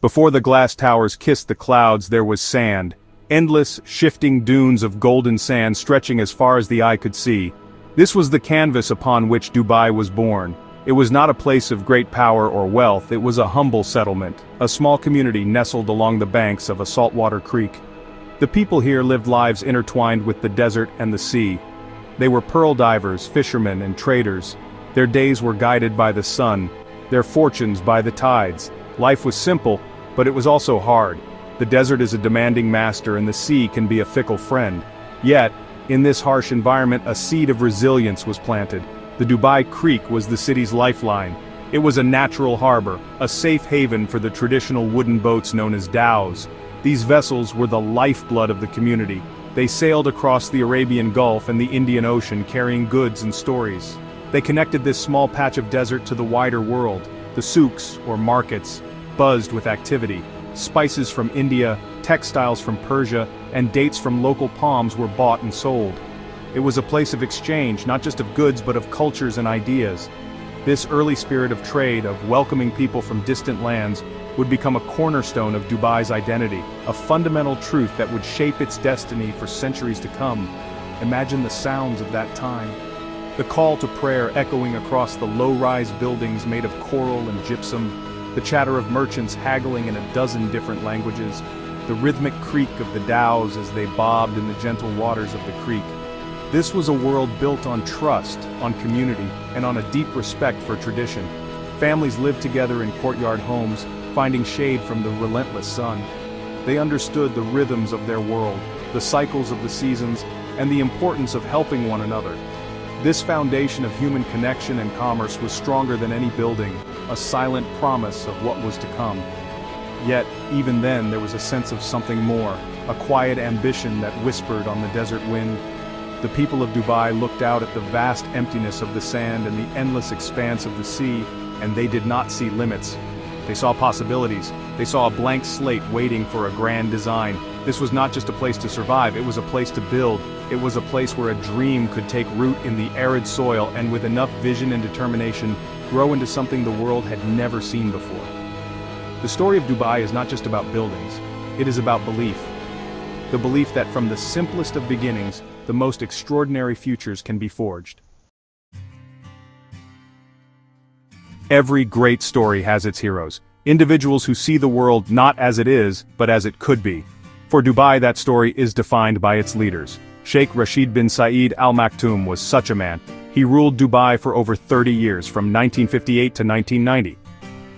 Before the glass towers kissed the clouds there was sand, endless, shifting dunes of golden sand stretching as far as the eye could see. This was the canvas upon which Dubai was born. It was not a place of great power or wealth, it was a humble settlement, a small community nestled along the banks of a saltwater creek. The people here lived lives intertwined with the desert and the sea. They were pearl divers, fishermen, and traders. Their days were guided by the sun, their fortunes by the tides. Life was simple, but it was also hard. The desert is a demanding master and the sea can be a fickle friend. Yet, in this harsh environment a seed of resilience was planted. The Dubai Creek was the city's lifeline. It was a natural harbor, a safe haven for the traditional wooden boats known as dhows. These vessels were the lifeblood of the community. They sailed across the Arabian Gulf and the Indian Ocean carrying goods and stories. They connected this small patch of desert to the wider world. The souks, or markets, buzzed with activity. Spices from India, textiles from Persia, and dates from local palms were bought and sold. It was a place of exchange, not just of goods but of cultures and ideas. This early spirit of trade, of welcoming people from distant lands, would become a cornerstone of Dubai's identity, a fundamental truth that would shape its destiny for centuries to come. Imagine the sounds of that time. The call to prayer echoing across the low-rise buildings made of coral and gypsum, the chatter of merchants haggling in a dozen different languages, the rhythmic creak of the dhows as they bobbed in the gentle waters of the creek. This was a world built on trust, on community, and on a deep respect for tradition. Families lived together in courtyard homes, finding shade from the relentless sun. They understood the rhythms of their world, the cycles of the seasons, and the importance of helping one another. This foundation of human connection and commerce was stronger than any building, a silent promise of what was to come. Yet, even then there was a sense of something more, a quiet ambition that whispered on the desert wind. The people of Dubai looked out at the vast emptiness of the sand and the endless expanse of the sea, and they did not see limits. They saw possibilities. They saw a blank slate waiting for a grand design. This was not just a place to survive, it was a place to build. It was a place where a dream could take root in the arid soil and with enough vision and determination, grow into something the world had never seen before. The story of Dubai is not just about buildings, it is about belief. The belief that from the simplest of beginnings, the most extraordinary futures can be forged. Every great story has its heroes, individuals who see the world not as it is, but as it could be. For Dubai, that story is defined by its leaders. Sheikh Rashid bin Saeed Al Maktoum was such a man. He ruled Dubai for over 30 years, from 1958 to 1990.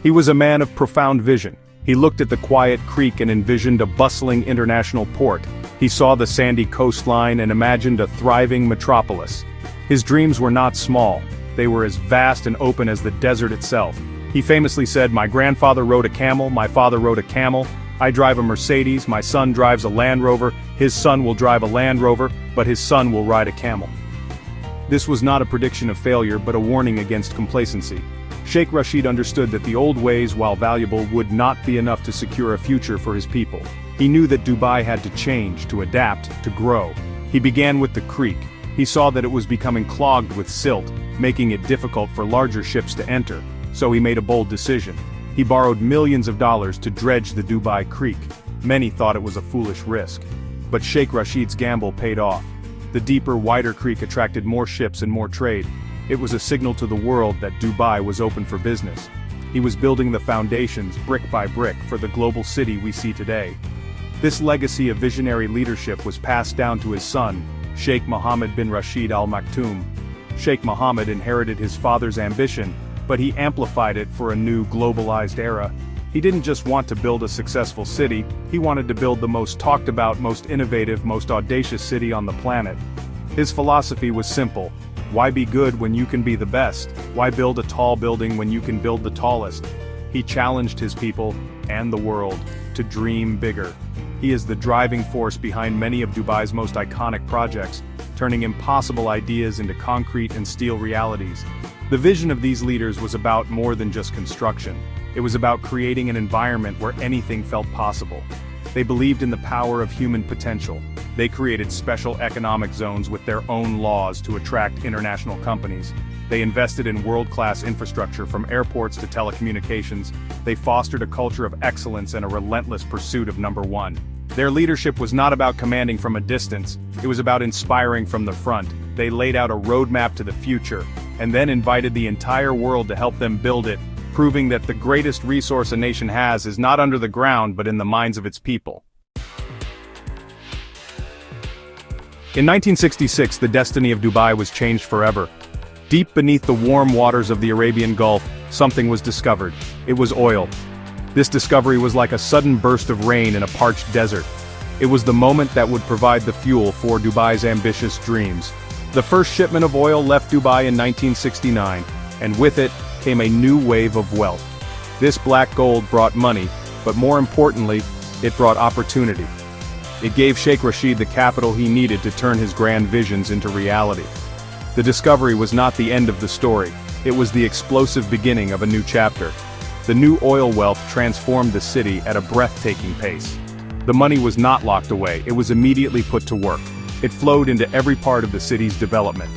He was a man of profound vision. He looked at the quiet creek and envisioned a bustling international port. He saw the sandy coastline and imagined a thriving metropolis. His dreams were not small. They were as vast and open as the desert itself. He famously said, "My grandfather rode a camel, my father rode a camel. I drive a Mercedes, my son drives a Land Rover, his son will drive a Land Rover, but his son will ride a camel." This was not a prediction of failure but a warning against complacency. Sheikh Rashid understood that the old ways, while valuable, would not be enough to secure a future for his people. He knew that Dubai had to change, to adapt, to grow. He began with the creek. He saw that it was becoming clogged with silt, making it difficult for larger ships to enter. So he made a bold decision. He borrowed millions of dollars to dredge the Dubai Creek. Many thought it was a foolish risk. But Sheikh Rashid's gamble paid off. The deeper, wider creek attracted more ships and more trade. It was a signal to the world that Dubai was open for business. He was building the foundations, brick by brick, for the global city we see today. This legacy of visionary leadership was passed down to his son, Sheikh Mohammed bin Rashid Al Maktoum. Sheikh Mohammed inherited his father's ambition, but he amplified it for a new globalized era. He didn't just want to build a successful city, he wanted to build the most talked about, most innovative, most audacious city on the planet. His philosophy was simple. Why be good when you can be the best? Why build a tall building when you can build the tallest? He challenged his people, and the world, to dream bigger. He is the driving force behind many of Dubai's most iconic projects, turning impossible ideas into concrete and steel realities. The vision of these leaders was about more than just construction. It was about creating an environment where anything felt possible. They believed in the power of human potential. They created special economic zones with their own laws to attract international companies. They invested in world-class infrastructure from airports to telecommunications. They fostered a culture of excellence and a relentless pursuit of number one. Their leadership was not about commanding from a distance, it was about inspiring from the front. They laid out a roadmap to the future, and then invited the entire world to help them build it, proving that the greatest resource a nation has is not under the ground but in the minds of its people. In 1966, the destiny of Dubai was changed forever. Deep beneath the warm waters of the Arabian Gulf, something was discovered. It was oil. This discovery was like a sudden burst of rain in a parched desert. It was the moment that would provide the fuel for Dubai's ambitious dreams. The first shipment of oil left Dubai in 1969, and with it came a new wave of wealth. This black gold brought money, but more importantly, it brought opportunity. It gave Sheikh Rashid the capital he needed to turn his grand visions into reality. The discovery was not the end of the story, it was the explosive beginning of a new chapter. The new oil wealth transformed the city at a breathtaking pace. The money was not locked away, it was immediately put to work. It flowed into every part of the city's development.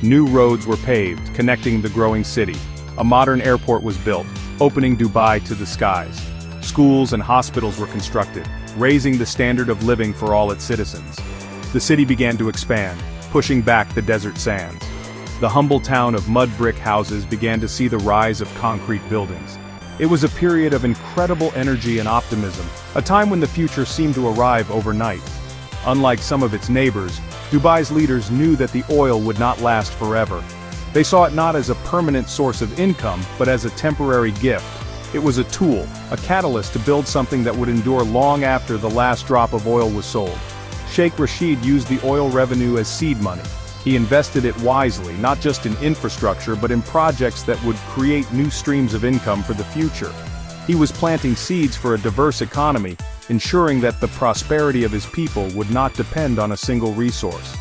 New roads were paved, connecting the growing city. A modern airport was built, opening Dubai to the skies. Schools and hospitals were constructed, raising the standard of living for all its citizens. The city began to expand, pushing back the desert sands. The humble town of mud brick houses began to see the rise of concrete buildings. It was a period of incredible energy and optimism, a time when the future seemed to arrive overnight. Unlike some of its neighbors, Dubai's leaders knew that the oil would not last forever. They saw it not as a permanent source of income, but as a temporary gift. It was a tool, a catalyst to build something that would endure long after the last drop of oil was sold. Sheikh Rashid used the oil revenue as seed money. He invested it wisely, not just in infrastructure but in projects that would create new streams of income for the future. He was planting seeds for a diverse economy, ensuring that the prosperity of his people would not depend on a single resource.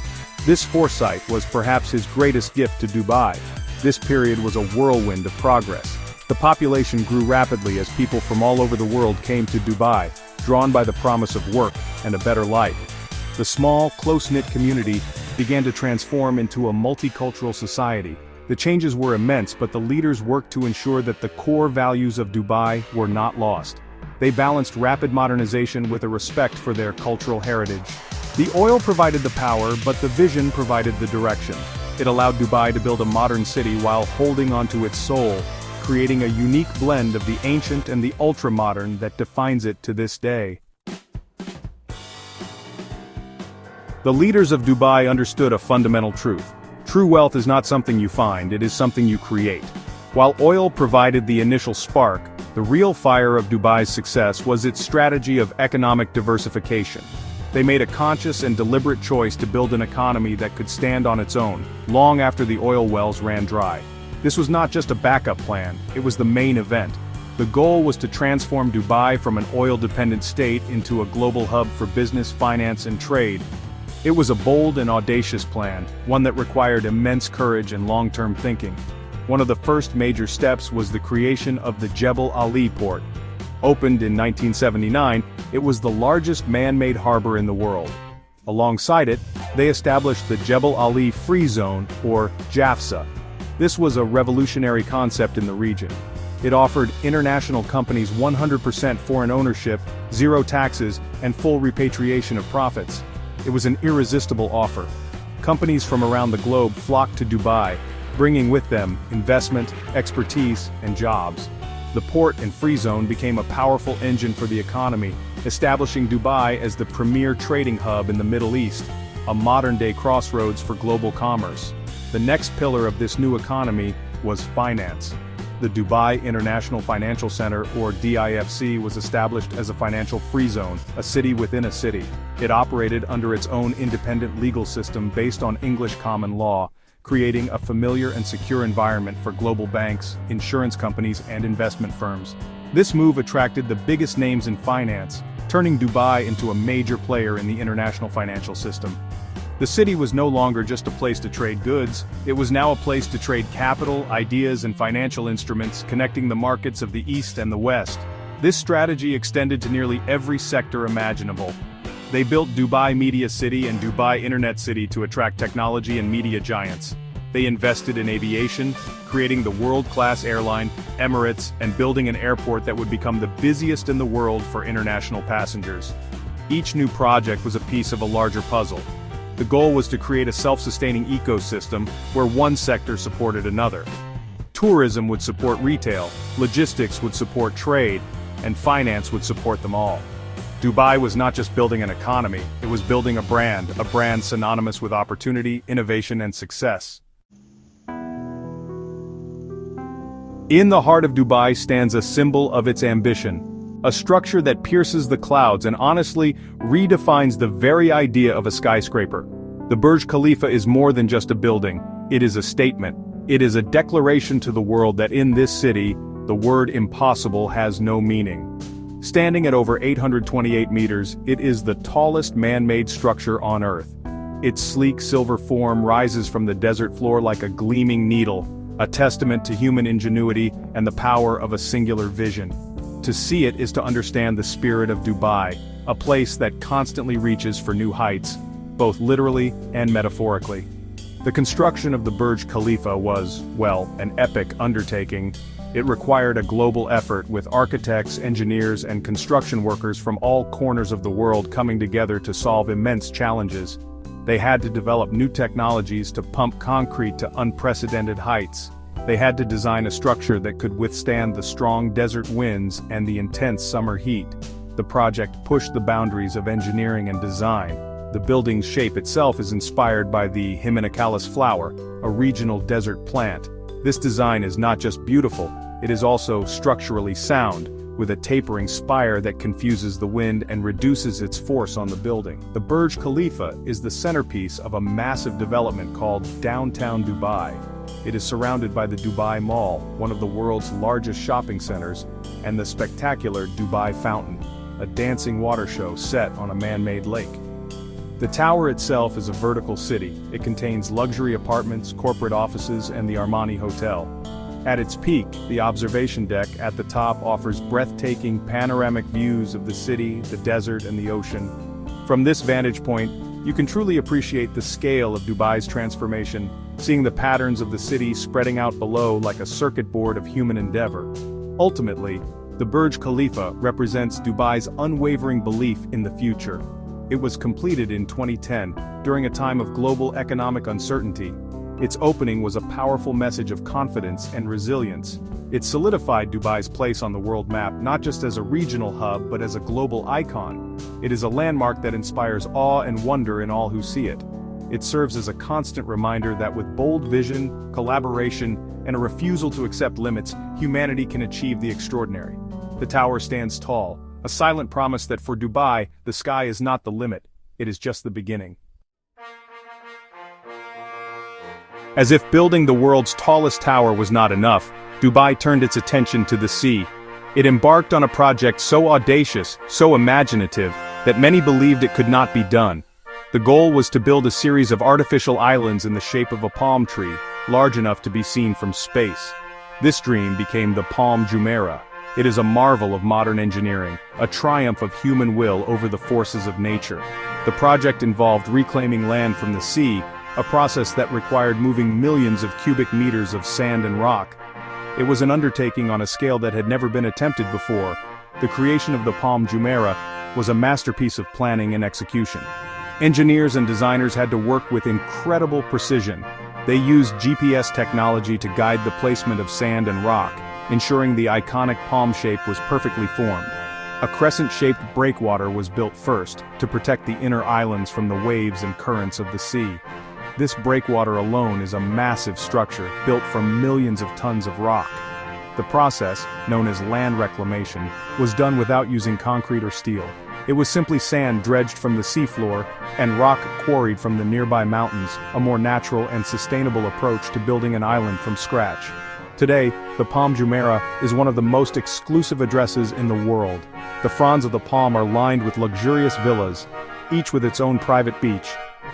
This foresight was perhaps his greatest gift to Dubai. This period was a whirlwind of progress. The population grew rapidly as people from all over the world came to Dubai, drawn by the promise of work and a better life. The small, close-knit community began to transform into a multicultural society. The changes were immense, but the leaders worked to ensure that the core values of Dubai were not lost. They balanced rapid modernization with a respect for their cultural heritage. The oil provided the power, but the vision provided the direction. It allowed Dubai to build a modern city while holding onto its soul, creating a unique blend of the ancient and the ultra-modern that defines it to this day. The leaders of Dubai understood a fundamental truth. True wealth is not something you find, it is something you create. While oil provided the initial spark, the real fire of Dubai's success was its strategy of economic diversification. They made a conscious and deliberate choice to build an economy that could stand on its own, long after the oil wells ran dry. This was not just a backup plan, it was the main event. The goal was to transform Dubai from an oil-dependent state into a global hub for business, finance, and trade. It was a bold and audacious plan, one that required immense courage and long-term thinking. One of the first major steps was the creation of the Jebel Ali port. Opened in 1979, it was the largest man-made harbor in the world. Alongside it, they established the Jebel Ali Free Zone, or JAFZA. This was a revolutionary concept in the region. It offered international companies 100% foreign ownership, zero taxes, and full repatriation of profits. It was an irresistible offer. Companies from around the globe flocked to Dubai, bringing with them investment, expertise, and jobs. The port and free zone became a powerful engine for the economy, establishing Dubai as the premier trading hub in the Middle East, a modern-day crossroads for global commerce. The next pillar of this new economy was finance. The Dubai International Financial Center, or DIFC, was established as a financial free zone, a city within a city. It operated under its own independent legal system based on English common law, creating a familiar and secure environment for global banks, insurance companies, and investment firms. This move attracted the biggest names in finance, turning Dubai into a major player in the international financial system. The city was no longer just a place to trade goods, it was now a place to trade capital, ideas, and financial instruments, connecting the markets of the East and the West. This strategy extended to nearly every sector imaginable. They built Dubai Media City and Dubai Internet City to attract technology and media giants. They invested in aviation, creating the world-class airline, Emirates, and building an airport that would become the busiest in the world for international passengers. Each new project was a piece of a larger puzzle. The goal was to create a self-sustaining ecosystem where one sector supported another. Tourism would support retail, logistics would support trade, and finance would support them all. Dubai was not just building an economy, it was building a brand synonymous with opportunity, innovation, and success. In the heart of Dubai stands a symbol of its ambition, a structure that pierces the clouds and honestly redefines the very idea of a skyscraper. The Burj Khalifa is more than just a building, it is a statement. It is a declaration to the world that in this city, the word impossible has no meaning. Standing at over 828 meters, it is the tallest man-made structure on Earth. Its sleek silver form rises from the desert floor like a gleaming needle, a testament to human ingenuity and the power of a singular vision. To see it is to understand the spirit of Dubai, a place that constantly reaches for new heights, both literally and metaphorically. The construction of the Burj Khalifa was, well, an epic undertaking. It required a global effort with architects, engineers, and construction workers from all corners of the world coming together to solve immense challenges. They had to develop new technologies to pump concrete to unprecedented heights. They had to design a structure that could withstand the strong desert winds and the intense summer heat. The project pushed the boundaries of engineering and design. The building's shape itself is inspired by the Himenocalis flower, a regional desert plant. This design is not just beautiful, it is also structurally sound, with a tapering spire that confuses the wind and reduces its force on the building. The Burj Khalifa is the centerpiece of a massive development called Downtown Dubai. It is surrounded by the Dubai Mall, one of the world's largest shopping centers, and the spectacular Dubai Fountain, a dancing water show set on a man-made lake. The tower itself is a vertical city. It contains luxury apartments, corporate offices, and the Armani Hotel. At its peak, the observation deck at the top offers breathtaking panoramic views of the city, the desert, and the ocean. From this vantage point, you can truly appreciate the scale of Dubai's transformation, seeing the patterns of the city spreading out below like a circuit board of human endeavor. Ultimately, the Burj Khalifa represents Dubai's unwavering belief in the future. It was completed in 2010, during a time of global economic uncertainty. Its opening was a powerful message of confidence and resilience. It solidified Dubai's place on the world map not just as a regional hub but as a global icon. It is a landmark that inspires awe and wonder in all who see it. It serves as a constant reminder that with bold vision, collaboration, and a refusal to accept limits, humanity can achieve the extraordinary. The tower stands tall, a silent promise that for Dubai, the sky is not the limit, it is just the beginning. As if building the world's tallest tower was not enough, Dubai turned its attention to the sea. It embarked on a project so audacious, so imaginative, that many believed it could not be done. The goal was to build a series of artificial islands in the shape of a palm tree, large enough to be seen from space. This dream became the Palm Jumeirah. It is a marvel of modern engineering, a triumph of human will over the forces of nature. The project involved reclaiming land from the sea, a process that required moving millions of cubic meters of sand and rock. It was an undertaking on a scale that had never been attempted before. The creation of the Palm Jumeirah was a masterpiece of planning and execution. Engineers and designers had to work with incredible precision. They used GPS technology to guide the placement of sand and rock, ensuring the iconic palm shape was perfectly formed. A crescent-shaped breakwater was built first, to protect the inner islands from the waves and currents of the sea. This breakwater alone is a massive structure, built from millions of tons of rock. The process, known as land reclamation, was done without using concrete or steel. It was simply sand dredged from the seafloor, and rock quarried from the nearby mountains, a more natural and sustainable approach to building an island from scratch. Today, the Palm Jumeirah is one of the most exclusive addresses in the world. The fronds of the palm are lined with luxurious villas, each with its own private beach.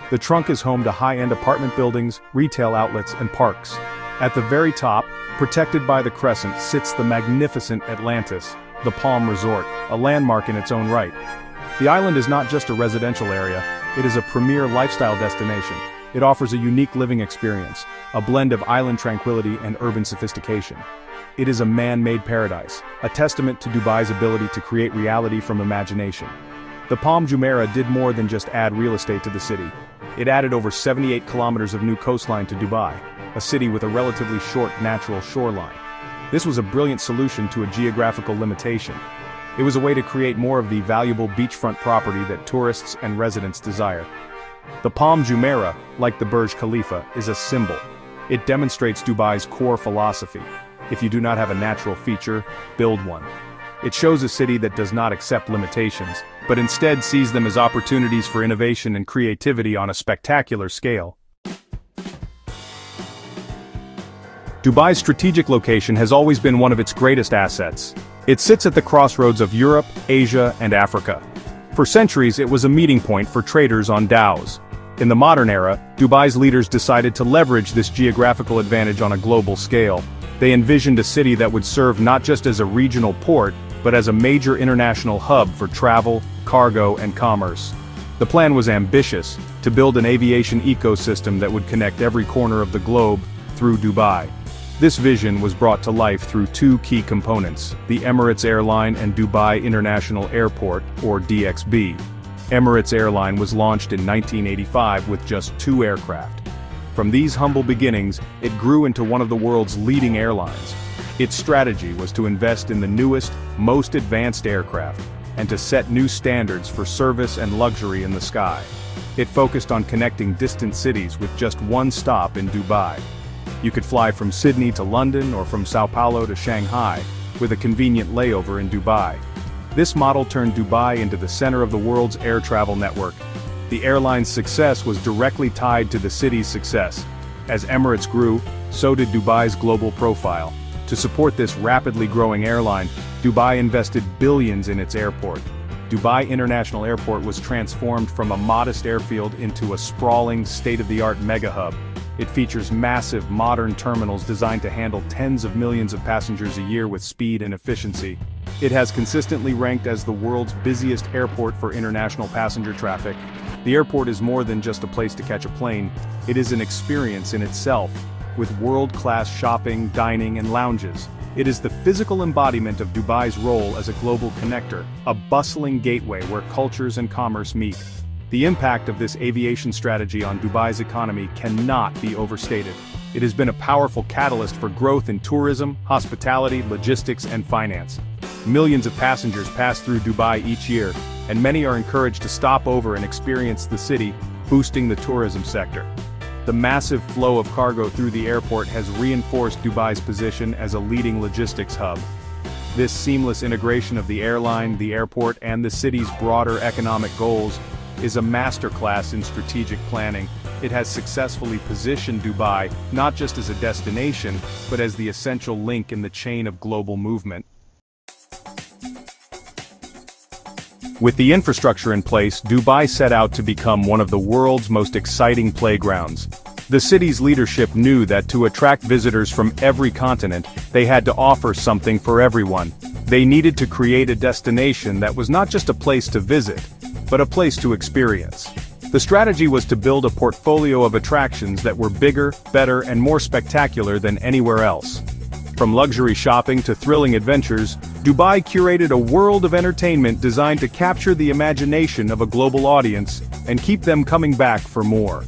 The trunk is home to high-end apartment buildings, retail outlets, and parks. At the very top, protected by the crescent, sits the magnificent Atlantis, the Palm Resort, a landmark in its own right. The island is not just a residential area, it is a premier lifestyle destination. It offers a unique living experience, a blend of island tranquility and urban sophistication. It is a man-made paradise, a testament to Dubai's ability to create reality from imagination. The Palm Jumeirah did more than just add real estate to the city. It added over 78 kilometers of new coastline to Dubai, a city with a relatively short natural shoreline. This was a brilliant solution to a geographical limitation. It was a way to create more of the valuable beachfront property that tourists and residents desire. The Palm Jumeirah, like the Burj Khalifa, is a symbol. It demonstrates Dubai's core philosophy. If you do not have a natural feature, build one. It shows a city that does not accept limitations, but instead sees them as opportunities for innovation and creativity on a spectacular scale. Dubai's strategic location has always been one of its greatest assets. It sits at the crossroads of Europe, Asia, and Africa. For centuries, it was a meeting point for traders on dhows. In the modern era, Dubai's leaders decided to leverage this geographical advantage on a global scale. They envisioned a city that would serve not just as a regional port, but as a major international hub for travel, cargo, and commerce. The plan was ambitious, to build an aviation ecosystem that would connect every corner of the globe through Dubai. This vision was brought to life through two key components, the Emirates Airline and Dubai International Airport, or DXB. Emirates Airline was launched in 1985 with just 2 aircraft. From these humble beginnings, it grew into one of the world's leading airlines. Its strategy was to invest in the newest, most advanced aircraft, and to set new standards for service and luxury in the sky. It focused on connecting distant cities with just one stop in Dubai. You could fly from Sydney to London or from Sao Paulo to Shanghai, with a convenient layover in Dubai. This model turned Dubai into the center of the world's air travel network. The airline's success was directly tied to the city's success. As Emirates grew, so did Dubai's global profile. To support this rapidly growing airline, Dubai invested billions in its airport. Dubai International Airport was transformed from a modest airfield into a sprawling, state-of-the-art mega-hub. It features massive, modern terminals designed to handle tens of millions of passengers a year with speed and efficiency. It has consistently ranked as the world's busiest airport for international passenger traffic. The airport is more than just a place to catch a plane, it is an experience in itself, with world-class shopping, dining, and lounges. It is the physical embodiment of Dubai's role as a global connector, a bustling gateway where cultures and commerce meet. The impact of this aviation strategy on Dubai's economy cannot be overstated. It has been a powerful catalyst for growth in tourism, hospitality, logistics, and finance. Millions of passengers pass through Dubai each year, and many are encouraged to stop over and experience the city, boosting the tourism sector. The massive flow of cargo through the airport has reinforced Dubai's position as a leading logistics hub. This seamless integration of the airline, the airport, and the city's broader economic goals is a masterclass in strategic planning. It has successfully positioned Dubai not just as a destination, but as the essential link in the chain of global movement. With the infrastructure in place, Dubai set out to become one of the world's most exciting playgrounds. The city's leadership knew that to attract visitors from every continent, they had to offer something for everyone. They needed to create a destination that was not just a place to visit, but a place to experience. The strategy was to build a portfolio of attractions that were bigger, better, and more spectacular than anywhere else. From luxury shopping to thrilling adventures, Dubai curated a world of entertainment designed to capture the imagination of a global audience and keep them coming back for more.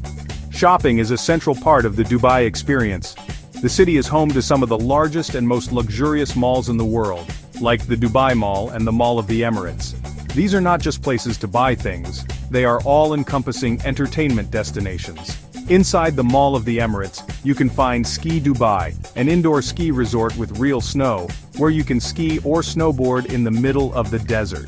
Shopping is a central part of the Dubai experience. The city is home to some of the largest and most luxurious malls in the world, like the Dubai Mall and the Mall of the Emirates. These are not just places to buy things, they are all-encompassing entertainment destinations. Inside the Mall of the Emirates, you can find Ski Dubai, an indoor ski resort with real snow, where you can ski or snowboard in the middle of the desert.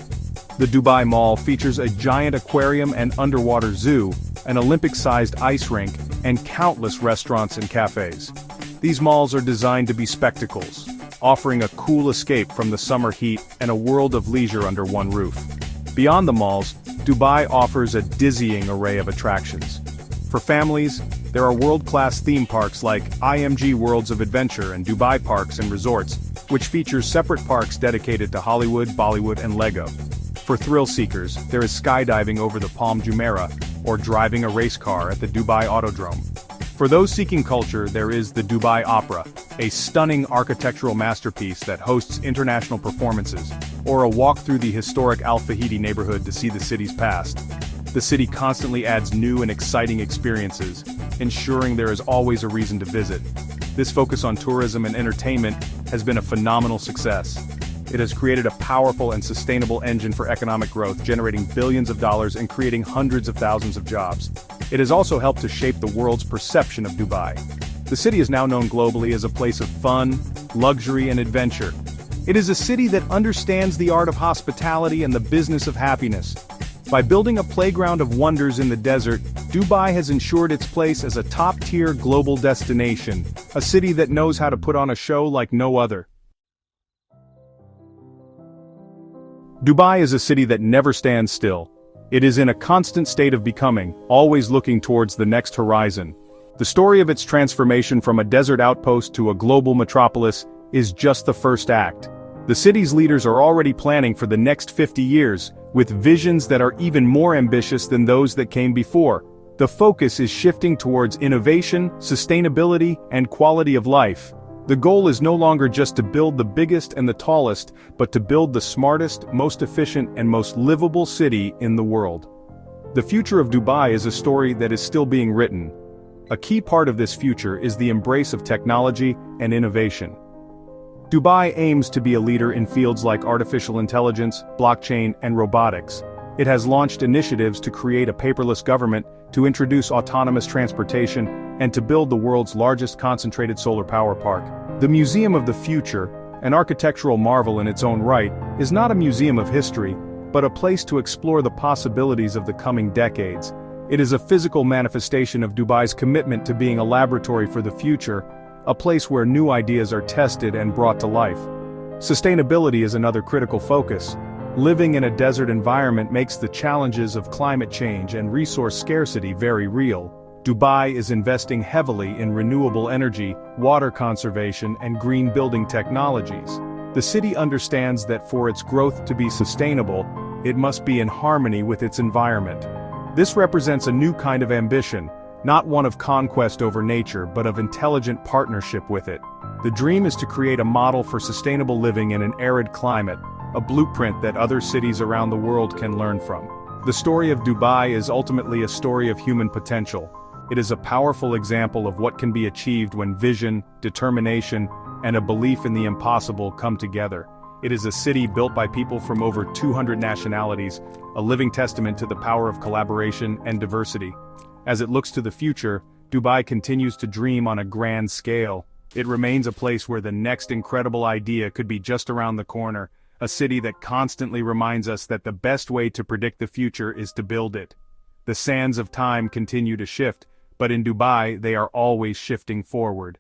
The Dubai Mall features a giant aquarium and underwater zoo, an Olympic-sized ice rink, and countless restaurants and cafes. These malls are designed to be spectacles, offering a cool escape from the summer heat and a world of leisure under one roof. Beyond the malls, Dubai offers a dizzying array of attractions. For families, there are world-class theme parks like IMG Worlds of Adventure and Dubai Parks and Resorts, which features separate parks dedicated to Hollywood, Bollywood, and Lego. For thrill seekers, there is skydiving over the Palm Jumeirah, or driving a race car at the Dubai Autodrome. For those seeking culture, there is the Dubai Opera, a stunning architectural masterpiece that hosts international performances, or a walk through the historic Al Fahidi neighborhood to see the city's past. The city constantly adds new and exciting experiences, ensuring there is always a reason to visit. This focus on tourism and entertainment has been a phenomenal success. It has created a powerful and sustainable engine for economic growth, generating billions of dollars and creating hundreds of thousands of jobs. It has also helped to shape the world's perception of Dubai. The city is now known globally as a place of fun, luxury, and adventure. It is a city that understands the art of hospitality and the business of happiness. By building a playground of wonders in the desert, Dubai has ensured its place as a top-tier global destination, a city that knows how to put on a show like no other. Dubai is a city that never stands still. It is in a constant state of becoming, always looking towards the next horizon. The story of its transformation from a desert outpost to a global metropolis is just the first act. The city's leaders are already planning for the next 50 years, with visions that are even more ambitious than those that came before. The focus is shifting towards innovation, sustainability, and quality of life. The goal is no longer just to build the biggest and the tallest, but to build the smartest, most efficient, and most livable city in the world. The future of Dubai is a story that is still being written. A key part of this future is the embrace of technology and innovation. Dubai aims to be a leader in fields like artificial intelligence, blockchain, and robotics. It has launched initiatives to create a paperless government, to introduce autonomous transportation, and to build the world's largest concentrated solar power park. The Museum of the Future, an architectural marvel in its own right, is not a museum of history, but a place to explore the possibilities of the coming decades. It is a physical manifestation of Dubai's commitment to being a laboratory for the future, a place where new ideas are tested and brought to life. Sustainability is another critical focus. Living in a desert environment makes the challenges of climate change and resource scarcity very real. Dubai is investing heavily in renewable energy, water conservation, and green building technologies. The city understands that for its growth to be sustainable, it must be in harmony with its environment. This represents a new kind of ambition, not one of conquest over nature but of intelligent partnership with it. The dream is to create a model for sustainable living in an arid climate, a blueprint that other cities around the world can learn from. The story of Dubai is ultimately a story of human potential. It is a powerful example of what can be achieved when vision, determination, and a belief in the impossible come together. It is a city built by people from over 200 nationalities, a living testament to the power of collaboration and diversity. As it looks to the future, Dubai continues to dream on a grand scale. It remains a place where the next incredible idea could be just around the corner, a city that constantly reminds us that the best way to predict the future is to build it. The sands of time continue to shift, but in Dubai they are always shifting forward.